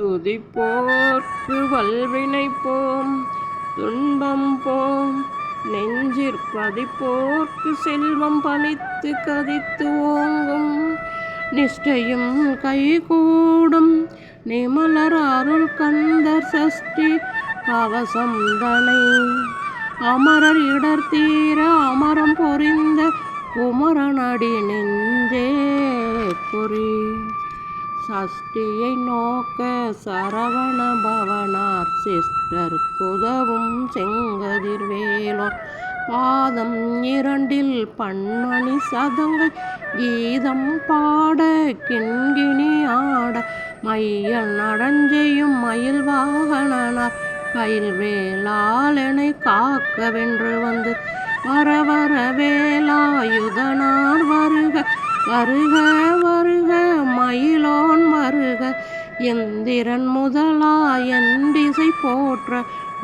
துதிப்போர்க்கு வல்வினை போம் துன்பம் போம் நெஞ்சிற்பதிப்போர்க்கு செல்வம் பலித்து கதித்து ஓங்கும் நிஷ்டையும் கைகூடும் நிமலர் அருள் கந்தர் சஷ்டி கவசம் தனை அமரர் இடர் தீர அமரம் பொறிந்த குமரனடி நெஞ்சே பொறி சஷ்டியை நோக்க சரவண பவனார் சிஸ்டர் குதவும் செங்கதிர் வேலோர் பாதம் இரண்டில் பன்மணி சதங்கள் கீதம் பாட கிண்கிணி ஆட மையல் நடஞ்செய்யும் மயில் வாகனார் கையில் வேளாளனை காக்க வென்று வந்து வர வர வேலாயுதனார் வருக வருக வருக மயிலோன் வருக எந்திரன் முதலா என் திசை போற்ற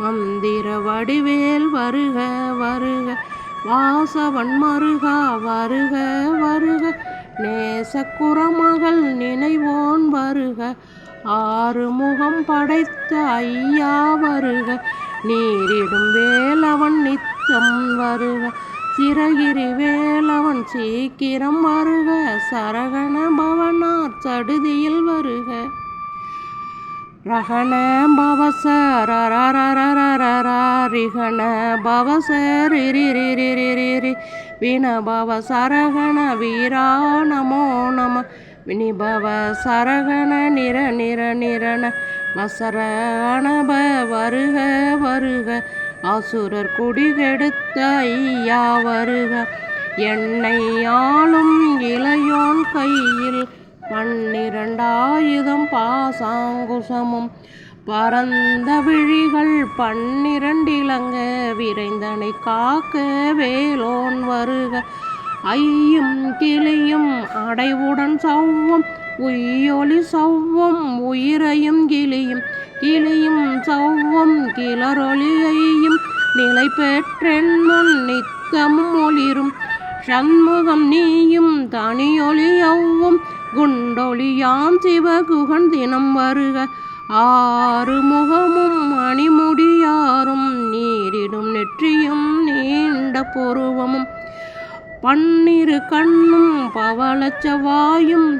மந்திர வடிவேல் வருக வருக வாசவன் மருகா வருக வருக நேசக்குறமகள் நினைவோன் வருக ஆறு முகம் படைத்த ஐயா வருக நீரிடும் வேலவன் நித்தம் வருக சிறகிரி வேலவன் சீக்கிரம் வருக சரகண பவனார் சடுதியில் வருக ரகண பவசரிகண பவசரிரிரிரிரிரி வினபவ சரகண வீரா நமோ நம வினிபவ சரகண நிர நிர நிரண வசரணப வருக வருக அசுரர் குடிகெடுத்த ஐயா வருக என்னை ஆளும் இளையோன் கையில் 12 பாசாங்குசமும் பரந்த விழிகள் 12 இலங்க விரைந்தனை காக்க வேலோன் வருக ஐயும் கிளியும் அடைவுடன் சௌவம் உய்யொலி சௌவம் உயிரையும் கிளியும் கிளியும் சௌவம் கிளரொலியையும் நிலை பெற்றென் முன் நித்தமும் ஒளிரும் சண்முகம் நீயும் தனியொலி யௌவும் குண்டொலியாம் சிவகுகன் தினம் வருக ஆறு முகமும் மணிமுடியாரும் நீரிடும் நெற்றியும் நீண்ட பொருவமும் 12 கண்ணும் பவளச்சவாயும்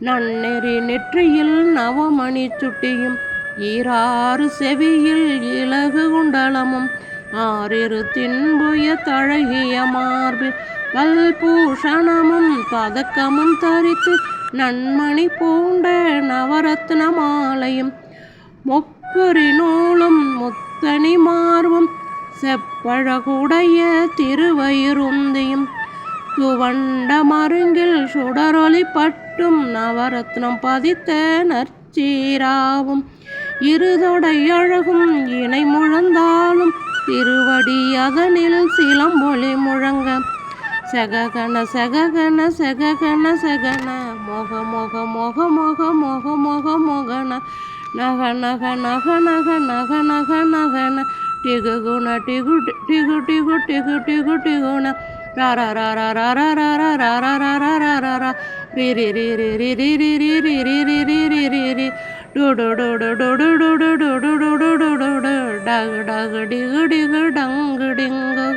நன்னெறி நெற்றியில் நவமணி சுட்டியும் 6 செவியில் இலகு குண்டலமும் 6 தின்புய தழகிய மார்பில் கல்பூஷணமும் பதக்கமும் தரித்து நன்மணி பூண்ட நவரத்ன மாலையும் மொப்பரி நூலும் முத்தனி மார்பும் செப்பழகுடைய திருவயிருந்தியும் துவண்ட மருங்கில் சுடரொளி பட்டும் நவரத்னம் பதித்த நற்சீராவும் இருதொடை அழகும் இணை முழந்தாலும் திருவடி அதனில் சிலம்பொலி முழங்க செககன செககன செககன செகன மொக மொக மொக மொக மொக மொக மொகன நக நக நக நக நக நக நகன டிகுகுண டிகு டிகு டிகு டிகு டிகு டிகுண ரர ரர ரர ரர ரர ரர ரர ர ரி ரி ரி ரி ரி ரி ரி ரி ரி ரி ரி ரி ரி ரி டு டு டு டு டு டு டு டு டு டு டு டு டு டு டு டகு டகு டிகு டிகு டங்கு டிங்கு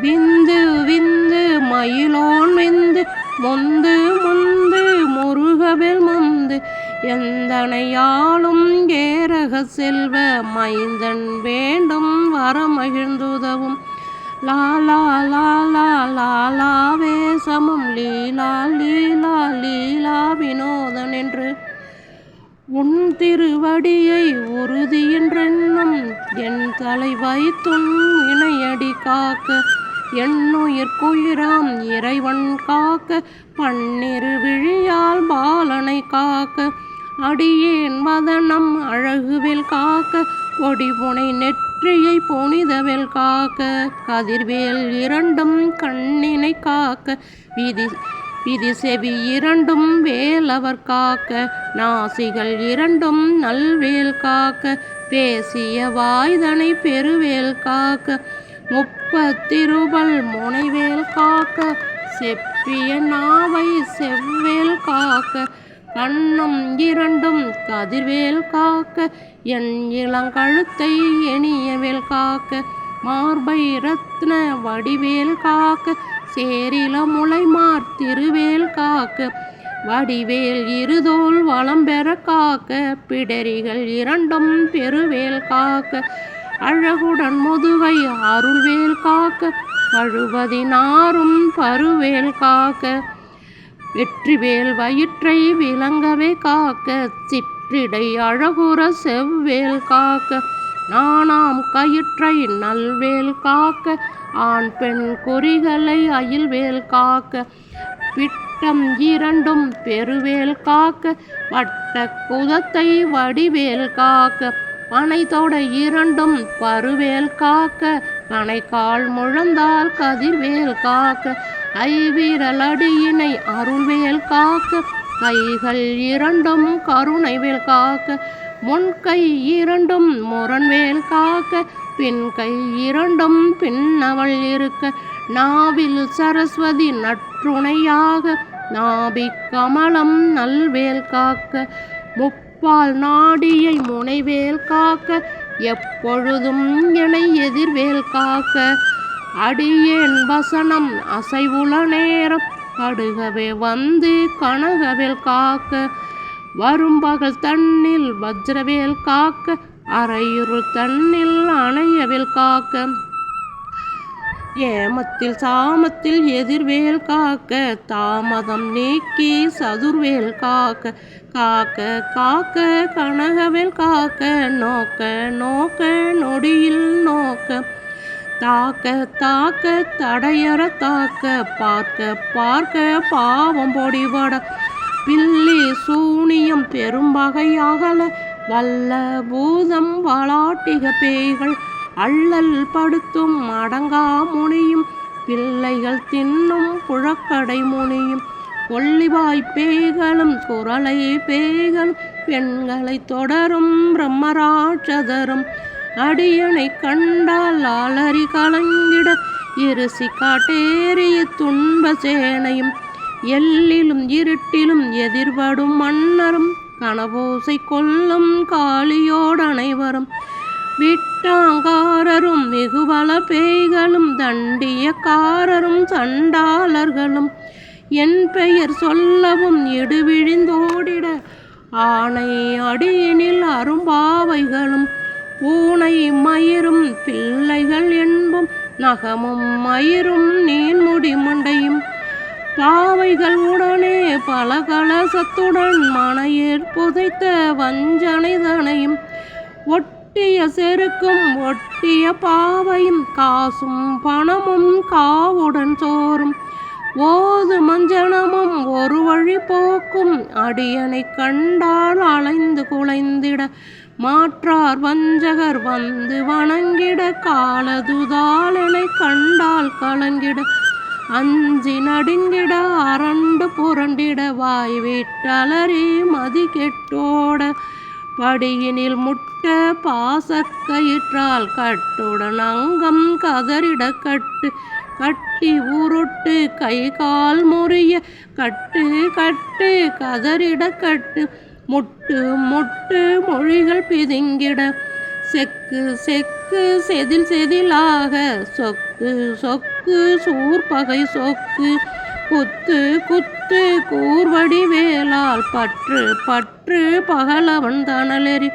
விந்து விந்து மயிலோன் விந்து முந்து முந்து முருகவேல் முந்து எந்தனையாளும் ஏரக செல்வ மைந்தன் வேண்டும் வரமகிழ்ந்துதவும் லாலா லாலா லாலா வேசமும் லீலா லீலா லீலா வினோதன் என்று உன் திருவடியை உறுதியென்றென்னும் என் தலை வைத்துன் இணையடி காக்க என்னுயிர்க்குயிராம் இறைவன் காக்க 12 விழியால் பாலனை காக்க அடியேன் வதனம் அழகுவேல் காக்க பொடிபுனை நெற்றியை புனிதவேல் காக்க கதிர்வேல் 2 கண்ணினை காக்க விதி செவி 2 வேலவர் காக்க நாசிகள் 2 நல்வேல் காக்க பேசிய வாய்தனை பெருவேல் காக்க முப்பத்திருபல் முனைவேல் காக்க செப்பிய நாவை செவ்வேல் காக்க கண்ணும் இரண்டும் கதிர்வேல் காக்க என் இளங்கழுத்தை எனியவேல் காக்க மார்பை ரத்ன வடிவேல் காக்க சேரில முளைமார் திருவேல் காக்க வடிவேல் இருதோல் வளம்பெற காக்க பிடரிகள் இரண்டும் பெருவேல் காக்க அழகுடன் முதுகை அருள்வேல் காக்க பழுவதினாரும் பருவேல் காக்க வெற்றிவேல் வயிற்றை விளங்கவே காக்க சிற்றிடை அழகுற செவ்வேல் காக்க நானாம் கயிற்றை நல்வேல் காக்க ஆண் பெண் குறிகளை அயில்வேல் காக்க விட்டம் இரண்டும் பெருவேல் காக்க வட்ட குதத்தை வடிவேல் காக்க பனைத்தொடை இரண்டும் பருவேல் காக்க கணைக்கால் முழந்தால் கதிர்வேல் காக்க ஐவிரல் அடியினை அருள்வேல் காக்க கைகள் இரண்டும் கருணைவேல் காக்க முன்கை இரண்டும் முரண்வேல் காக்க பின்கை இரண்டும் பின்னவள் இருக்க நாவில் சரஸ்வதி நற்றுணையாக நாபி கமலம் நல்வேல் காக்க முப்பால் நாடியை முனைவேல் காக்க எப்பொழுதும் எனை எதிர்வேல் காக்க அடியேன் வசனம் அசைவுள நேரம் கடுகவே வந்து கனகவேல் காக்க வரும்பகல் தன்னில் வஜ்ரவேல் காக்க அரையுருள் தன்னில் அணையவேல் காக்க ஏமத்தில் சாமத்தில் எதிர்வேல் காக்க தாமதம் நீக்கி சதுர்வேல் காக்க காக்க காக்க கனகவேல் காக்க நோக்க நோக்க நொடியில் நோக்க தாக்க தாக்க தடையற தாக்க பார்க்க பார்க்க பாவம் பொடிபட பில்லி சூனியம் பெரும்பகையாகல வல்ல பூதம் வளாட்டிக பேய்கள் அள்ளல் படுத்தும் அடங்கா முனியும் பிள்ளைகள் தின்னும் புழக்கடை முனியும் கொல்லிவாய் பேய்களும் குரலை பேய்களும் பெண்களை தொடரும் பிரம்மராட்சதரும் அடியனை கண்டால் ஆளறி கலங்கிட இருசி காட்டேறிய துன்ப சேனையும் எல்லிலும் இருட்டிலும் எதிர்படும் மன்னரும் கனவோசை கொல்லும் காளியோடு அனைவரும் விட்டாங்காரரும் மிகுபல பேய்களும் தண்டியக்காரரும் சண்டாளர்களும் என் பெயர் சொல்லவும் இடுவிழிந்தோடிட ஆணை அடியினில் அரும்பாவைகளும் பூனை மயிரும் பிள்ளைகள் என்பும் நகமும் மயிரும் நீன்முடி மண்டையும் பாவைகள் உடனே பல கலசத்துடன் மனையேற் புதைத்த வஞ்சனைதனையும் ஒட்டிய செருக்கும் ஒட்டிய பாவையும் காசும் பணமும் காவுடன் சோறும் ஓது மஞ்சனமும் ஒரு வழி போக்கும் அடியனை கண்டால் அலைந்து குலைந்திட மாற்றார் வஞ்சகர் வந்து வணங்கிட காலதுதாலனை கண்டால் கலங்கிட அஞ்சி நடுங்கிட அரண்டு புரண்டிட வாய் விட்டலறி மதி கெட்டோட படியினில் முட்ட பாசக்கயிற்றால் கட்டுடன் அங்கம் கதறிட கட்டு கட்டி உருட்டு கை கால் முறிய கட்டு கட்டு கதறிட கட்டு முட்டு முட்டு மொழிகள் பிதுங்கிட செக்கு செக்கு செதில் செதிலாக சொக்கு சொக்கு சூர்பகை சொக்கு குத்து குத்து கூர்வடி வேலால் பற்று பற்று பகலவன் தணலெறி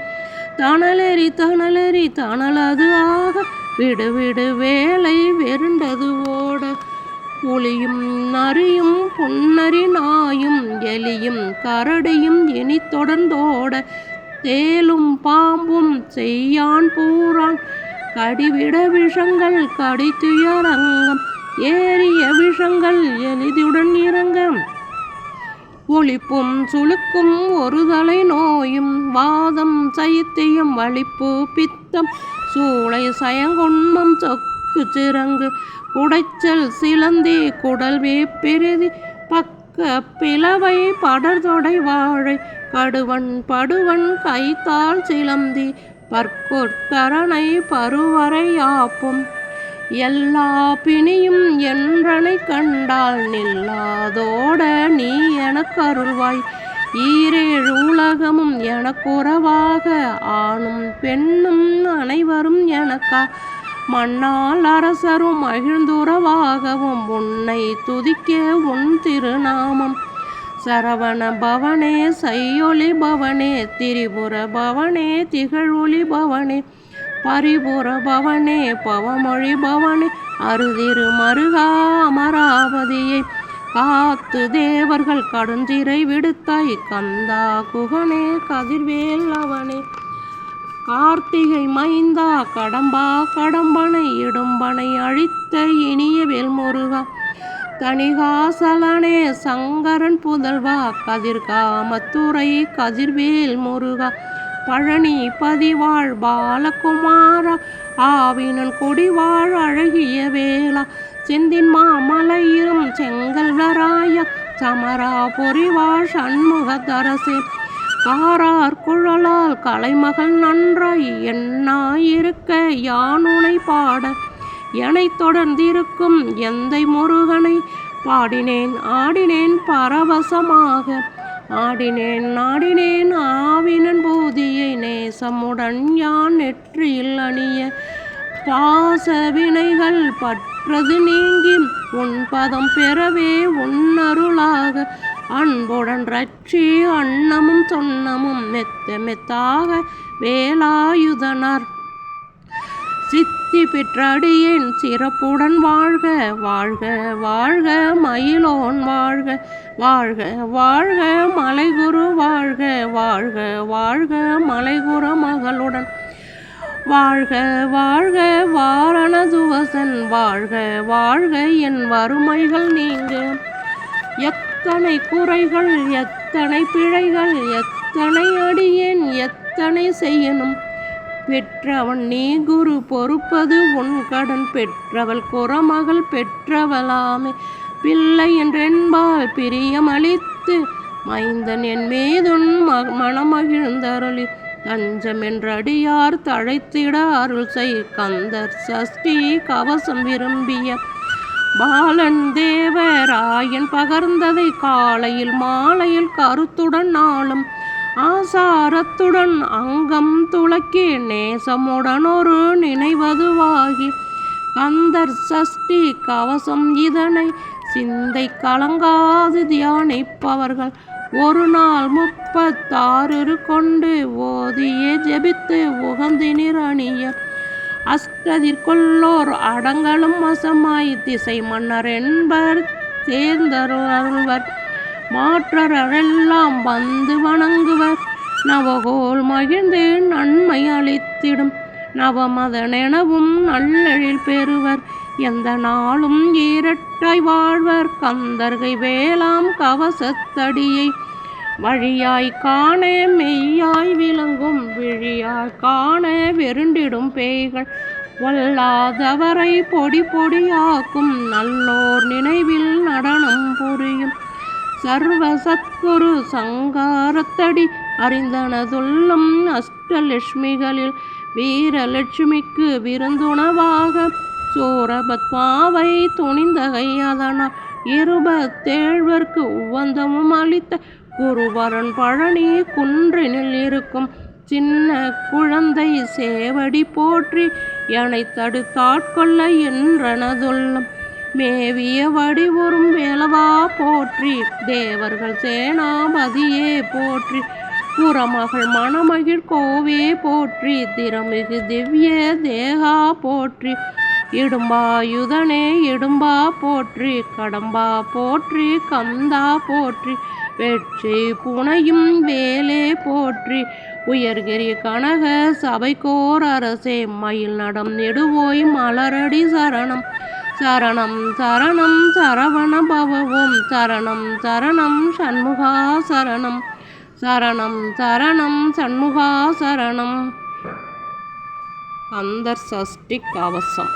தணலெறி தணலெறி தணலது ஆக விடு விடு வேலை வெருண்டது ஓட புலியும் நரியும் புன்னரி நாயும் எலியும் கரடியும் இனி தொடர்ந்தோட தேலும் பாம்பும் செய்யான் பூரான் கடிவிட விஷங்கள் கடித்துயரங்கம் ஏறிய விஷங்கள் எளிதுடன் இறங்க ஒளிப்பும் சுளுக்கும் ஒரு தலை நோயும் வாதம் சைத்தியம் வலிப்பு பித்தம் சூளை சயங்கொன்மம் சொக்கு சிறங்கு குடைச்சல் சிலந்தி குடல் வேப்பிரிதி பக்க பிளவை படர்தொடை வாழை கடுவன் படுவன் கைத்தால் சிலந்தி பற்கொத்தரணை பருவரை யாப்பும் எல்லா பிணியும் என்றனை கண்டால் நில்லாதோட நீ எனக்கு அருள்வாய் ஈரேழு உலகமும் எனக்குறவாக ஆணும் பெண்ணும் அனைவரும் எனக்கா மண்ணால் அரசரும் மகிழ்ந்துறவாகவும் உன்னை துதிக்க உன் திருநாமம் சரவண பவனே செய்யொலி பவனே திரிபுர பவனே திகழொலி பவனே பரிபுர பவனே பவமொழி பவனே அருதிரு மருகா அமராவதியை காத்து தேவர்கள் கடுஞ்சிறை விடுத்தாய் கந்தா குகனே கதிர்வேல் அவனே கார்த்திகை மைந்தா கடம்பா கடம்பனை இடும்பனை அழித்த இனிய வேல்முருகா தணிகாசலனே சங்கரன் புதல்வா கதிர்காமத்துறை கதிர்வேல் முருகா பழனி பதிவாழ் பாலகுமாரா ஆவினன் கொடிவாழ் அழகிய வேளா செந்தின் மாமலையிலும் செங்கல்வராயா சமரா பொறிவாழ் சண்முகதரசே காரார் குழலால் கலைமகள் நன்றாய் எண்ணாயிருக்க யானுனை பாட எனை தொடர்ந்திருக்கும் எந்தை முருகனை பாடினேன் ஆடினேன் பரவசமாக ஆடினேன் நாடினேன் ஆவினன் பூதியை நேசமுடன் யான் நெற்றியில் அணிய பாச வினைகள் பற்றது நீங்கி உன் பதம் பெறவே உன்னருளாக அன்புடன் ரட்சி அன்னமும் சொன்னமும் மெத்த மெத்தாக வேலாயுதனார் சித்தி பெற்றடியேன் சிறப்புடன் வாழ்க வாழ்க வாழ்க மயிலோன் வாழ்க வாழ்க வாழ்க மலைகுரு வாழ்க வாழ்க வாழ்க மலைகுரு மகளுடன் வாழ்க வாழ்க வாரணதுவசன் வாழ்க வாழ்க என் வறுமைகள் நீங்க எத்தனை குறைகள் எத்தனை பிழைகள் எத்தனை அடியேன் எத்தனை செய்யணும் பெற்றவன் நீ குரு பொறுப்பது உன் கடன் பெற்றவள் குறமகள் பெற்றவளாமே பிள்ளை என்றென்பால் பிரியமளித்து மைந்தன் என் மீதுன் மனமகிழ்ந்தருளி தஞ்சம் என்றடியார் தழைத்திட அருள் செய் கந்தர் சஷ்டி கவசம் விரும்பிய பாலன் தேவராயன் பகர்ந்ததை காலையில் மாலையில் கருத்துடன் நாளும் ஆசாரத்துடன் அங்கம் துளக்கி நேசமுடன் ஒரு நினைவதுவாகி கந்தர் சஷ்டி கவசம் இதனை சிந்தை கலங்காது தியானிப்பவர்கள் ஒரு நாள் 36 கொண்டு ஓதியே ஜெபித்து உகந்தினிர் அணிய அஷ்டதிற்கொள்ளோர் அடங்கலும் வசமாய் திசை மன்னர் என்பர் சேர்ந்தருள்வர் மாற்றரெல்லாம் வந்து வணங்குவர் நவகோல் மகிழ்ந்து நன்மை அளித்திடும் நவமதனெனவும் நல்லெழில் பெறுவர் எந்த நாளும் ஈரட்டாய் வாழ்வர் கந்தர்கை வேளாம் கவசத்தடியை வழியாய் காண மெய்யாய் விளங்கும் விழியாய் காண வெருண்டிடும் பேய்கள் வல்லாதவரை பொடி பொடியாக்கும் நல்லோர் நினைவில் நடனம் புரியும் சர்வ சத்குரு சங்காரத்தடி அறிந்தனதுள்ளம் அஷ்டலட்சுமிகளில் வீரலட்சுமிக்கு விருந்துணவாக சூரபத்மாவை துணிந்தகை அதனால் 27 உவந்தமும் அளித்த குருவரன் பழனி குன்றினில் இருக்கும் சின்ன குழந்தை சேவடி போற்றி எனை தடுத்தாட்கொள்ள என்றனதுள்ளம் மேவிய வடிவுறும் வேலவா போற்றி தேவர்கள் சேனாபதியே போற்றி புறமகள் மணமகிழ் கோவே போற்றி திறமிகு திவ்ய தேகா போற்றி இடும்பாயுதனே இடும்பா போற்றி கடம்பா போற்றி கந்தா போற்றி வெற்றி புனையும் வேலே போற்றி உயர்கிரி கனக சபைக்கோர் அரசே மயில் நடம் நெடுவோய் மலரடி சரணம் சரணம் சரணம் சரவண பவவும் சரணம் சரணம் சண்முகா சரணம் சரணம் சரணம் சண்முகா சரணம் கந்தர் சஷ்டி கவசம்.